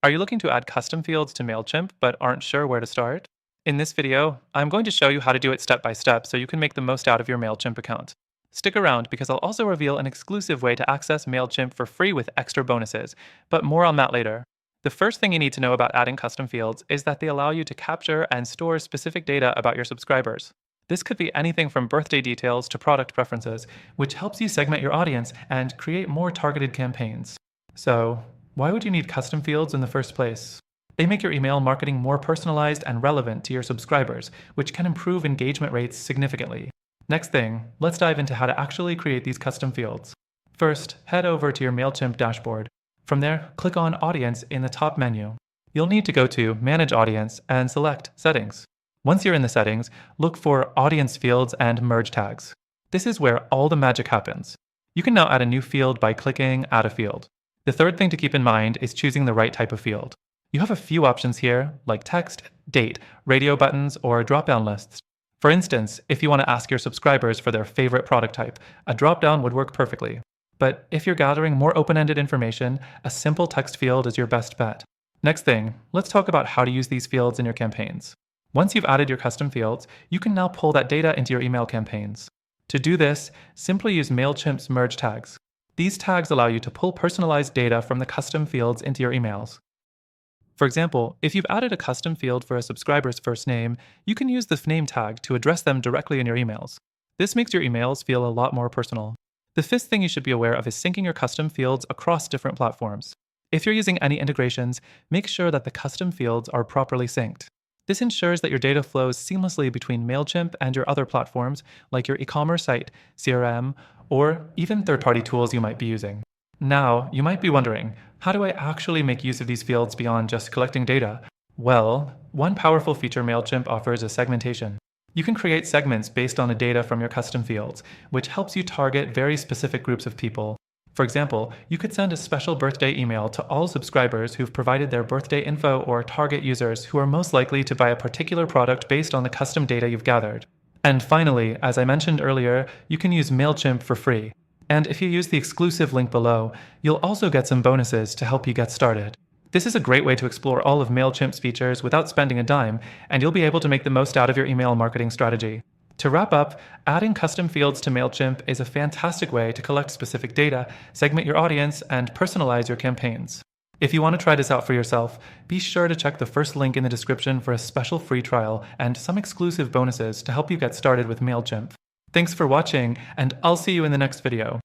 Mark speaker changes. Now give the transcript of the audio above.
Speaker 1: Are you looking to add custom fields to Mailchimp but aren't sure where to start? In this video, I'm going to show you how to do it step by step so you can make the most out of your Mailchimp account. Stick around because I'll also reveal an exclusive way to access Mailchimp for free with extra bonuses, but more on that later. The first thing you need to know about adding custom fields is that they allow you to capture and store specific data about your subscribers. This could be anything from birthday details to product preferences, which helps you segment your audience and create more targeted campaigns. So, why would you need custom fields in the first place? They make your email marketing more personalized and relevant to your subscribers, which can improve engagement rates significantly. Next thing, let's dive into how to actually create these custom fields. First, head over to your Mailchimp dashboard. From there, click on Audience in the top menu. You'll need to go to Manage Audience and select Settings. Once you're in the settings, look for Audience Fields and Merge Tags. This is where all the magic happens. You can now add a new field by clicking Add a Field. The third thing to keep in mind is choosing the right type of field. You have a few options here, like text, date, radio buttons, or drop-down lists. For instance, if you want to ask your subscribers for their favorite product type, a drop-down would work perfectly. But if you're gathering more open-ended information, a simple text field is your best bet. Next thing, let's talk about how to use these fields in your campaigns. Once you've added your custom fields, you can now pull that data into your email campaigns. To do this, simply use Mailchimp's merge tags. These tags allow you to pull personalized data from the custom fields into your emails. For example, if you've added a custom field for a subscriber's first name, you can use the name tag to address them directly in your emails. This makes your emails feel a lot more personal. The fifth thing you should be aware of is syncing your custom fields across different platforms. If you're using any integrations, make sure that the custom fields are properly synced. This ensures that your data flows seamlessly between Mailchimp and your other platforms, like your e-commerce site, CRM, or even third-party tools you might be using. Now, you might be wondering, how do I actually make use of these fields beyond just collecting data? Well, one powerful feature Mailchimp offers is segmentation. You can create segments based on the data from your custom fields, which helps you target very specific groups of people. For example, you could send a special birthday email to all subscribers who've provided their birthday info or target users who are most likely to buy a particular product based on the custom data you've gathered. And finally, as I mentioned earlier, you can use Mailchimp for free. And if you use the exclusive link below, you'll also get some bonuses to help you get started. This is a great way to explore all of Mailchimp's features without spending a dime, and you'll be able to make the most out of your email marketing strategy. To wrap up, adding custom fields to Mailchimp is a fantastic way to collect specific data, segment your audience, and personalize your campaigns. If you want to try this out for yourself, be sure to check the first link in the description for a special free trial and some exclusive bonuses to help you get started with Mailchimp. Thanks for watching, and I'll see you in the next video.